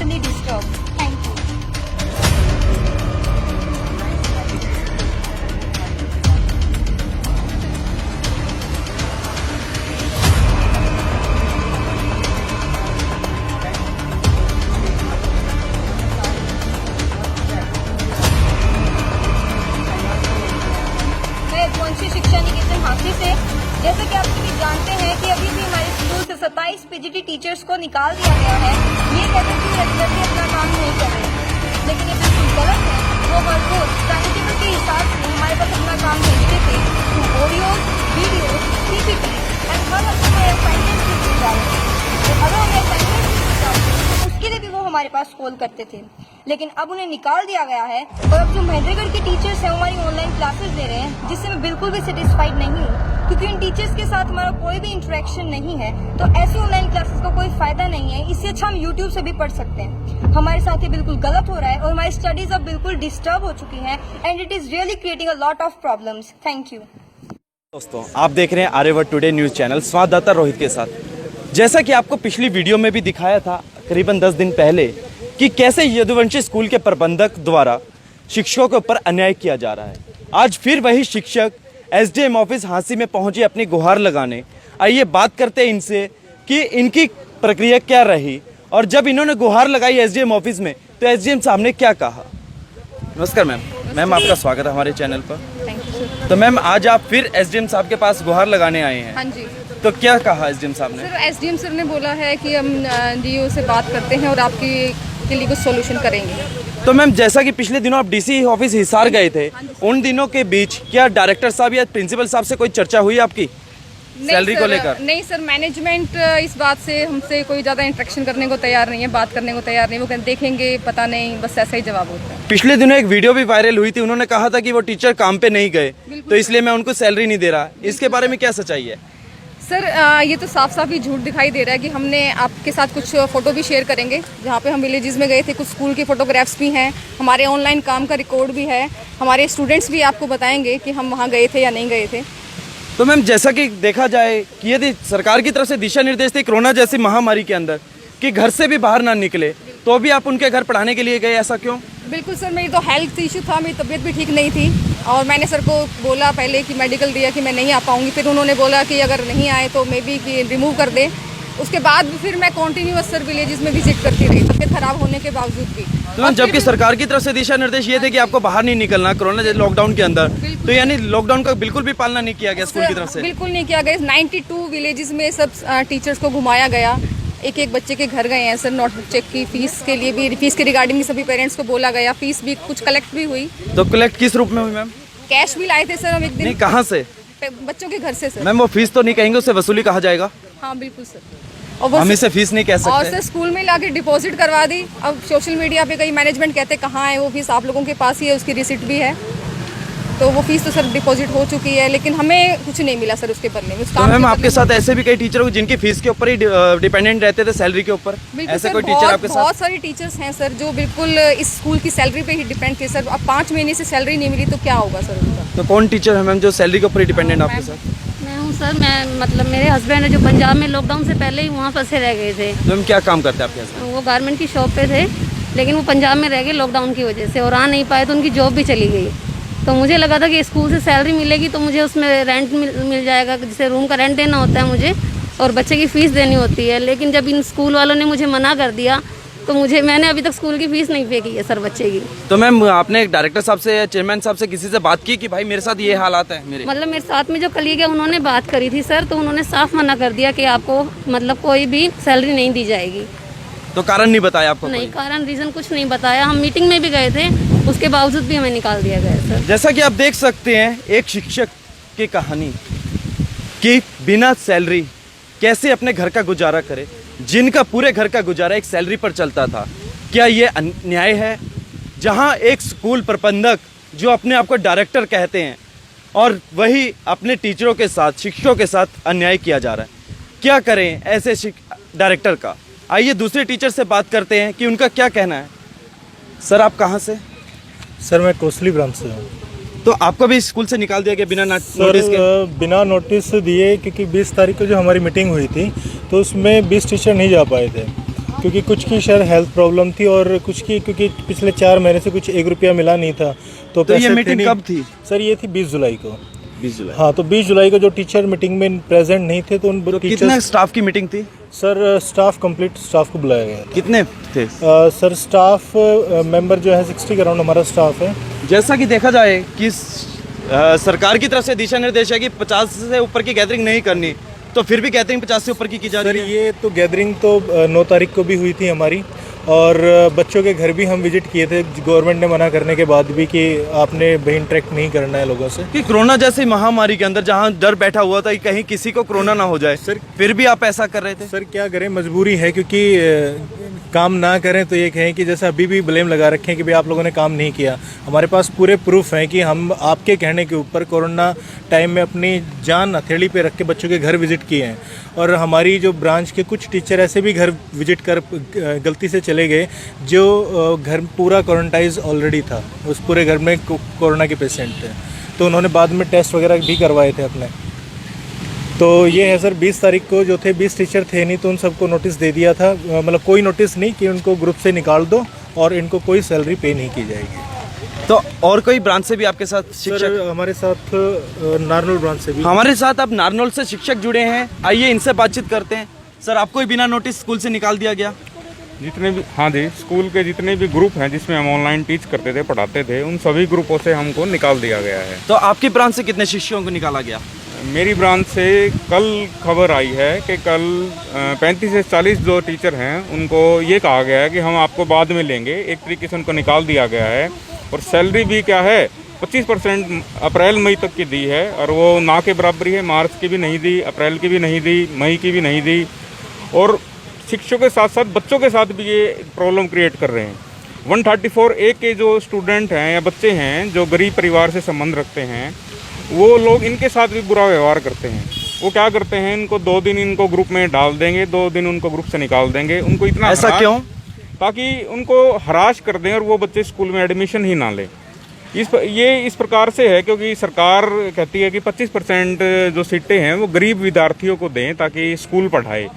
mentally disturbed. Thank you. मैं वंशी शिक्षा निकेतन हाथी से, जैसे कि आप सभी जानते हैं कि अभी भी हमारे स्कूल से 27 पीजीटी टीचर्स को निकाल दिया गया है। ये कहते हैं कि रेगुलरली अपना काम नहीं कर रहे, लेकिन ये बिल्कुल गलत है। वो हर रोज टाइम टेबल के हिसाब से हमारे पास अपना काम भेजते थे, ऑडियोज, वीडियोज, पीपीटी एंड हर हफ्ते में असाइनमेंट भी दिए जा रहे थे। तो अगर हमें असाइनमेंट तो उसके लिए भी वो हमारे पास कॉल करते थे, लेकिन अब उन्हें निकाल दिया गया है। और अब जो महेंद्रगढ़ के टीचर्स हैं हमारी ऑनलाइन क्लासेस दे रहे हैं, जिससे मैं बिल्कुल भी सेटिस्फाइड नहीं हूँ, क्योंकि इन टीचर्स के साथ हमारा कोई भी इंटरेक्शन नहीं है। तो ऐसी ऑनलाइन क्लासेस का कोई फायदा नहीं है। इससे अच्छा हम यूट्यूब से भी पढ़ सकते हैं। हमारे साथ ये बिल्कुल गलत हो रहा है और हमारी स्टडीज अब बिल्कुल डिस्टर्ब हो चुकी हैं and it is really creating a lot of problems. Thank you. दोस्तों, आप देख रहे हैं आर्यवर्त टुडे न्यूज़ चैनल संवाददाता रोहित के साथ। जैसा कि आपको पिछली वीडियो में भी दिखाया था करीबन 10 दिन पहले कि कैसे यदुवंशी स्कूल के प्रबंधक द्वारा शिक्षकों के ऊपर अन्याय किया जा रहा है, आज फिर वही शिक्षक एसडीएम ऑफिस हांसी में पहुंचे अपनी गुहार लगाने। आइए बात करते हैं इनसे कि इनकी प्रक्रिया क्या रही और जब इन्होंने गुहार लगाई एसडीएम ऑफिस में तो एसडीएम साहब ने क्या कहा। नमस्कार मैम। मैम, आपका स्वागत है हमारे चैनल पर। Thank you sir. तो मैम, आज आप फिर एसडीएम साहब के पास गुहार लगाने आए हैं। हाँ जी तो क्या कहा एसडीएम साहब ने? सर, एसडीएम सर ने बोला है कि हम डीओ से बात करते हैं और आपके के लिए कुछ सॉल्यूशन करेंगे। तो मैम, जैसा कि पिछले दिनों आप डीसी ऑफिस हिसार गए थे, उन दिनों के बीच क्या डायरेक्टर साहब या प्रिंसिपल साहब से कोई चर्चा हुई आपकी सैलरी को लेकर? नहीं सर, मैनेजमेंट इस बात से हमसे कोई ज़्यादा इंटरेक्शन करने को तैयार नहीं है, बात करने को तैयार नहीं। वो कहते देखेंगे, पता नहीं, बस ऐसा ही जवाब होता है। पिछले दिनों एक वीडियो भी वायरल हुई थी, उन्होंने कहा था कि वो टीचर काम पे नहीं गए तो इसलिए मैं उनको सैलरी नहीं दे रहा। इसके बारे में क्या सच्चाई है? सर, ये तो साफ साफ ही झूठ दिखाई दे रहा है कि हमने आपके साथ कुछ फ़ोटो भी शेयर करेंगे जहाँ पे हम विलेजेस में गए थे। कुछ स्कूल की फ़ोटोग्राफ्स भी हैं, हमारे ऑनलाइन काम का रिकॉर्ड भी है, हमारे स्टूडेंट्स भी आपको बताएंगे कि हम वहाँ गए थे या नहीं गए थे। तो मैम, जैसा कि देखा जाए कि यदि सरकार की तरफ से दिशा निर्देश थे कोरोना जैसी महामारी के अंदर कि घर से भी बाहर ना निकले, तो भी आप उनके घर पढ़ाने के लिए गए, ऐसा क्यों? बिल्कुल सर, मेरी तो हेल्थ इशू था, मेरी तबीयत भी ठीक नहीं थी और मैंने सर को बोला पहले कि मेडिकल दिया कि मैं नहीं आ पाऊंगी। फिर उन्होंने बोला कि अगर नहीं आए तो मे बी कि रिमूव कर दे। उसके बाद भी फिर मैं कंटिन्यूअस सर विलेजेस में विजिट करती रही, तबीयत खराब होने के बावजूद भी। तो जबकि सरकार की तरफ से दिशा निर्देश ये थे कि आपको बाहर नहीं निकलना कोरोना लॉकडाउन के अंदर, तो यानी लॉकडाउन का बिल्कुल भी पालना नहीं किया गया स्कूल की तरफ से? बिल्कुल नहीं किया गया। 92 विलेजेस में सब टीचर्स को घुमाया गया, एक एक बच्चे के घर गए हैं सर। नोटबुक चेक की, फीस के लिए भी, फीस के रिगार्डिंग सभी पेरेंट्स को बोला गया, फीस भी कुछ कलेक्ट भी हुई। तो कलेक्ट किस रूप में हुई मैम? कैश भी लाए थे सर हम एक दिन। नहीं, कहाँ से? बच्चों के घर से सर। मैम, वो फीस तो नहीं कहेंगे, उसे वसूली कहा जाएगा। हाँ बिल्कुल सर। और वो हम इसे फीस नहीं कह और सकते। सर स्कूल में लाके डिपॉजिट करवा दी। अब सोशल मीडिया पे कई मैनेजमेंट कहते कहाँ है वो फीस, आप लोगों के पास ही है, उसकी रिसिप्ट भी है। तो वो फीस तो सर डिपॉजिट हो चुकी है, लेकिन हमें कुछ नहीं मिला सर उसके बदले में। तो मैम, आपके साथ ऐसे भी कई टीचर हो जिनकी फीस के ऊपर ही डिपेंडेंट रहते थे, सैलरी के ऊपर? ऐसे कोई टीचर आपके साथ? बहुत सारे टीचर्स हैं सर जो बिल्कुल इस स्कूल की सैलरी पे ही डिपेंड थे सर। अब 5 महीने से सैलरी नहीं मिली तो क्या होगा सर उनका? तो कौन टीचर है मैम जो सैलरी के ऊपर ही डिपेंडेंट आपके साथ? मैं हूँ सर। मैं मतलब मेरे हस्बैंड है जो पंजाब में लॉकडाउन से पहले ही वहाँ फंसे रह गए थे। तो मैम, क्या काम करते हैं आपके हस्बैंड? वो गारमेंट की शॉप पे थे, लेकिन वो पंजाब में रह गए लॉकडाउन की वजह से और आ नहीं पाए, तो उनकी जॉब भी चली गई। तो मुझे लगा था कि स्कूल से सैलरी मिलेगी तो मुझे उसमें रेंट मिल जाएगा, जैसे रूम का रेंट देना होता है मुझे और बच्चे की फ़ीस देनी होती है। लेकिन जब इन स्कूल वालों ने मुझे मना कर दिया तो मैंने अभी तक स्कूल की फ़ीस नहीं पे की है सर बच्चे की। तो मैम, आपने डायरेक्टर साहब से या चेयरमैन साहब से किसी से बात की कि भाई मेरे साथ ये हालात है मेरे? मतलब मेरे साथ में जो कलीग है उन्होंने बात करी थी सर, तो उन्होंने साफ मना कर दिया कि आपको मतलब कोई भी सैलरी नहीं दी जाएगी। तो कारण नहीं बताया आपको? नहीं, कारण रीज़न कुछ नहीं बताया। हम मीटिंग में भी गए थे, उसके बावजूद भी हमें निकाल दिया गया सर। जैसा कि आप देख सकते हैं एक शिक्षक की कहानी कि बिना सैलरी कैसे अपने घर का गुजारा करे, जिनका पूरे घर का गुजारा एक सैलरी पर चलता था। क्या ये अन्याय है? जहां एक स्कूल प्रबंधक जो अपने आप को डायरेक्टर कहते हैं और वही अपने टीचरों के साथ, शिक्षकों के साथ अन्याय किया जा रहा है। क्या करें ऐसे डायरेक्टर का? आइए दूसरे टीचर से बात करते हैं कि उनका क्या कहना है। सर, आप कहाँ से? सर, मैं कोसली ब्रांच से हूँ। तो आपको भी स्कूल से निकाल दिया गया बिना नोटिस के? बिना नोटिस दिए, क्योंकि 20 तारीख को जो हमारी मीटिंग हुई थी तो उसमें 20 टीचर नहीं जा पाए थे। क्योंकि कुछ की शायद हेल्थ प्रॉब्लम थी और कुछ की क्योंकि पिछले 4 महीने से कुछ 1 रुपया मिला नहीं था। तो पैसे ये थे मीटिंग नहीं। कब थी? सर ये थी 20 जुलाई को। 20 जुलाई। हाँ, तो 20 जुलाई को जो टीचर मीटिंग में प्रेजेंट नहीं थे तो उन तो टीचर्स कितने स्टाफ की मीटिंग थी? सर स्टाफ कंप्लीट स्टाफ को बुलाया गया कितने थे? था। सर स्टाफ मेंबर जो है 60 के अराउंड हमारा स्टाफ है। जैसा कि देखा जाए कि सरकार की तरफ से दिशा निर्देश है कि 50 से ऊपर की गैदरिंग नहीं करनी, तो फिर भी गैदरिंग 50 से ऊपर की जा सर रही है। ये तो गैदरिंग तो 9 तारीख को भी हुई थी हमारी, और बच्चों के घर भी हम विजिट किए थे गवर्नमेंट ने मना करने के बाद भी कि आपने भाई इंटरेक्ट नहीं करना है लोगों से। कि कोरोना जैसी महामारी के अंदर जहां डर बैठा हुआ था कि कहीं किसी को कोरोना ना हो जाए, सर फिर भी आप ऐसा कर रहे थे। सर क्या करें, मजबूरी है, क्योंकि काम ना करें तो ये कहें कि जैसे अभी भी ब्लेम लगा रखे हैं कि भाई आप लोगों ने काम नहीं किया। हमारे पास पूरे प्रूफ हैं कि हम आपके कहने के ऊपर कोरोना टाइम में अपनी जान हथेली पे रख के बच्चों के घर विजिट किए हैं, और हमारी जो ब्रांच के कुछ टीचर ऐसे भी घर विजिट कर गलती से चले गए जो घर पूरा क्वारंटाइज ऑलरेडी था, उस पूरे घर में कोरोना के पेशेंट थे, तो उन्होंने बाद में टेस्ट वगैरह भी करवाए थे अपने। तो ये है सर 20 तारीख को जो थे 20 टीचर थे नहीं, तो उन सबको नोटिस दे दिया था, मतलब कोई नोटिस नहीं कि उनको ग्रुप से निकाल दो और इनको कोई सैलरी पे नहीं की जाएगी। तो और कोई ब्रांच से भी आपके साथ शिक्षक? सर हमारे साथ नारनौल ब्रांच से भी। हमारे साथ अब नारनौल से शिक्षक जुड़े हैं, आइए इनसे बातचीत करते हैं। सर आपको ही बिना नोटिस स्कूल से निकाल दिया गया? जितने भी, हाँ जी, स्कूल के जितने भी ग्रुप हैं जिसमें हम ऑनलाइन टीच करते थे, पढ़ाते थे, उन सभी ग्रुपों से हमको निकाल दिया गया है। तो आपकी ब्रांच से कितने शिष्यों को निकाला गया? मेरी ब्रांच से कल खबर आई है कि कल 35 से 40 जो टीचर हैं उनको ये कहा गया है कि हम आपको बाद में लेंगे, एक तरीके से उनको निकाल दिया गया है। और सैलरी भी क्या है 25% अप्रैल मई तक की दी है, और वो ना के बराबरी है। मार्च की भी नहीं दी, अप्रैल की भी नहीं दी, मई की भी नहीं दी, और शिक्षकों के साथ साथ बच्चों के साथ भी ये प्रॉब्लम क्रिएट कर रहे हैं। 134A के जो स्टूडेंट हैं या बच्चे हैं जो गरीब परिवार से संबंध रखते हैं, वो लोग इनके साथ भी बुरा व्यवहार करते हैं। वो क्या करते हैं, इनको 2 दिन इनको ग्रुप में डाल देंगे, 2 दिन उनको ग्रुप से निकाल देंगे। उनको इतना ऐसा क्यों? ताकि उनको हराश कर दें और वो बच्चे स्कूल में एडमिशन ही ना लें। ये इस प्रकार से है क्योंकि सरकार कहती है कि 25% जो सीटें हैं वो गरीब विद्यार्थियों को दें ताकि स्कूल पढ़ाए।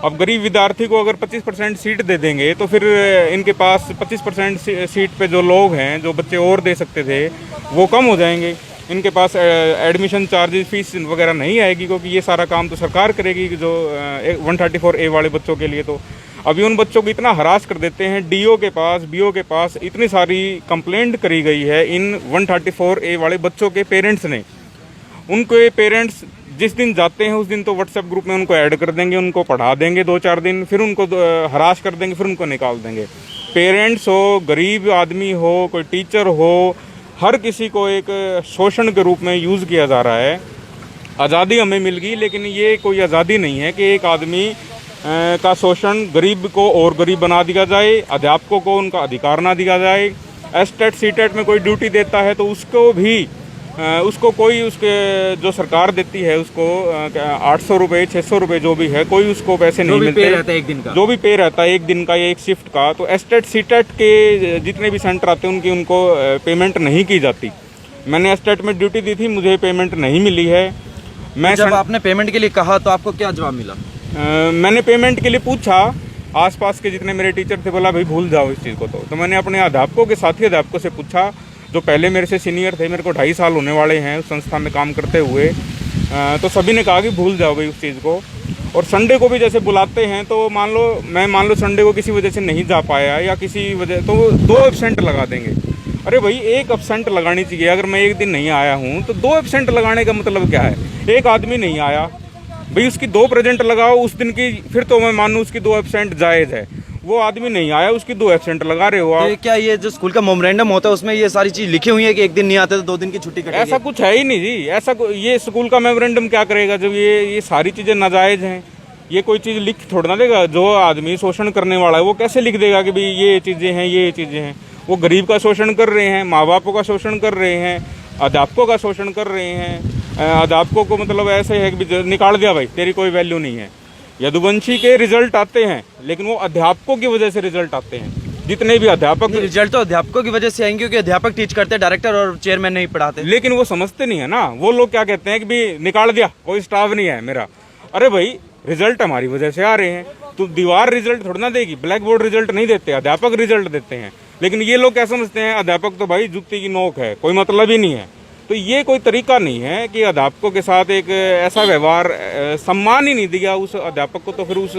अब गरीब विद्यार्थी को अगर 25% सीट दे देंगे तो फिर इनके पास 25% सीट पे जो लोग हैं, जो बच्चे और दे सकते थे, वो कम हो जाएंगे। इनके पास एडमिशन चार्जेस फीस वगैरह नहीं आएगी, क्योंकि ये सारा काम तो सरकार करेगी जो 134A वाले बच्चों के लिए। तो अभी उन बच्चों को इतना हरास कर देते हैं, डीओ के पास, बीओ के पास इतनी सारी कंप्लेंट करी गई है इन 134A वाले बच्चों के पेरेंट्स ने। उनके पेरेंट्स जिस दिन जाते हैं उस दिन तो व्हाट्सएप ग्रुप में उनको ऐड कर देंगे, उनको पढ़ा देंगे 2-4 दिन, फिर उनको हरास कर देंगे, फिर उनको निकाल देंगे। पेरेंट्स हो, गरीब आदमी हो, कोई टीचर हो, हर किसी को एक शोषण के रूप में यूज़ किया जा रहा है। आज़ादी हमें मिल गई, लेकिन ये कोई आज़ादी नहीं है कि एक आदमी का शोषण, गरीब को और गरीब बना दिया जाए, अध्यापकों को उनका अधिकार ना दिया जाए। एसटेट सीटेट में कोई ड्यूटी देता है तो उसको भी उसको कोई उसके जो सरकार देती है उसको 800 रुपये 600 रुपये जो भी है, कोई उसको पैसे नहीं मिलते। रहता है एक दिन का, जो भी पे रहता है एक दिन का या एक शिफ्ट का। तो एसटेट सीटेट के जितने भी सेंटर आते हैं उनको पेमेंट नहीं की जाती। मैंने एसटेट में ड्यूटी दी थी, मुझे पेमेंट नहीं मिली है। मैं जब आपने पेमेंट के लिए कहा तो आपको क्या जवाब मिला? मैंने पेमेंट के लिए पूछा, आसपास के जितने मेरे टीचर थे, बोला भाई भूल जाओ इस चीज़ को। तो मैंने अपने अध्यापकों के साथी अध्यापकों से पूछा जो पहले मेरे से सीनियर थे, मेरे को 2.5 साल होने वाले हैं उस संस्था में काम करते हुए। तो सभी ने कहा कि भूल जाओ भाई उस चीज़ को। और संडे को भी जैसे बुलाते हैं तो मान लो संडे को किसी वजह से नहीं जा पाया या किसी वजह, तो 2 एब्सेंट लगा देंगे। अरे भाई 1 एब्सेंट लगानी चाहिए। अगर मैं एक दिन नहीं आया हूँ तो 2 एब्सेंट लगाने का मतलब क्या है? एक आदमी नहीं आया भाई, उसकी 2 प्रेजेंट लगाओ उस दिन की, फिर तो मैं मानूँ उसकी 2 एब्सेंट जायज़ है। वो आदमी नहीं आया, उसकी 2 एब्सेंट लगा रहे हो आप। तो क्या ये जो स्कूल का मेमोरेंडम होता है उसमें ये सारी चीज लिखी हुई है कि एक दिन नहीं आते तो 2 दिन की छुट्टी कटेगी? ऐसा कुछ है ही नहीं जी। ये स्कूल का मेमोरेंडम क्या करेगा जब ये सारी चीज़ें नाजायज़ हैं? ये कोई चीज़ लिख थोड़ा ना देगा। जो आदमी शोषण करने वाला है वो कैसे लिख देगा कि भाई ये चीज़ें हैं, ये चीज़ें हैं? वो गरीब का शोषण कर रहे हैं, माँ बापों का शोषण कर रहे हैं, अध्यापकों का शोषण कर रहे हैं। अध्यापकों को मतलब ऐसे है कि निकाल दिया भाई, तेरी कोई वैल्यू नहीं है। यदुवंशी के रिजल्ट आते हैं लेकिन वो अध्यापकों की वजह से रिजल्ट आते हैं। जितने भी अध्यापक, रिजल्ट तो अध्यापकों की वजह से आएंगे क्योंकि अध्यापक टीच करते हैं, डायरेक्टर और चेयरमैन नहीं पढ़ाते। लेकिन वो समझते नहीं है ना। वो लोग क्या कहते हैं कि भी निकाल दिया, कोई स्टाफ नहीं है मेरा। अरे भाई रिजल्ट हमारी वजह से आ रहे हैं, तो दीवार रिजल्ट थोड़ा ना देगी, ब्लैक बोर्ड रिजल्ट नहीं देते, अध्यापक रिजल्ट देते हैं। लेकिन ये लोग क्या समझते हैं, अध्यापक तो भाई जूती की नोक है, कोई मतलब ही नहीं है। तो ये कोई तरीका नहीं है कि अध्यापकों के साथ एक ऐसा व्यवहार, सम्मान ही नहीं दिया उस अध्यापक को, तो फिर उस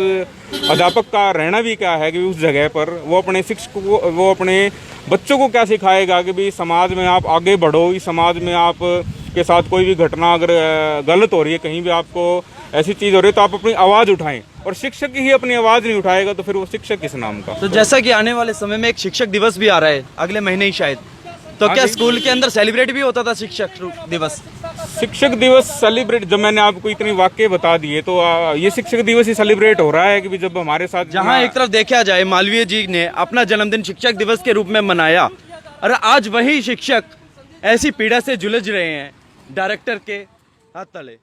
अध्यापक का रहना भी क्या है कि उस जगह पर वो अपने शिक्षक को, वो अपने बच्चों को क्या सिखाएगा कि भाई समाज में आप आगे बढ़ो, इस समाज में आप के साथ कोई भी घटना अगर गलत हो रही है, कहीं भी आपको ऐसी चीज़ हो रही है तो आप अपनी आवाज़ उठाएं। और शिक्षक ही अपनी आवाज़ नहीं उठाएगा तो फिर वो शिक्षक किस नाम का। तो जैसा कि आने वाले समय में एक शिक्षक दिवस भी आ रहा है अगले महीने ही शायद, तो क्या स्कूल के अंदर सेलिब्रेट भी होता था शिक्षक दिवस? शिक्षक दिवस सेलिब्रेट, जब मैंने आपको इतनी वाक्य बता दिए तो ये शिक्षक दिवस ही सेलिब्रेट हो रहा है कि जब हमारे साथ, जहां एक तरफ देखा जाए मालवीय जी ने अपना जन्मदिन शिक्षक दिवस के रूप में मनाया, और आज वही शिक्षक ऐसी पीड़ा से जुलझ रहे हैं डायरेक्टर के हाथ तले।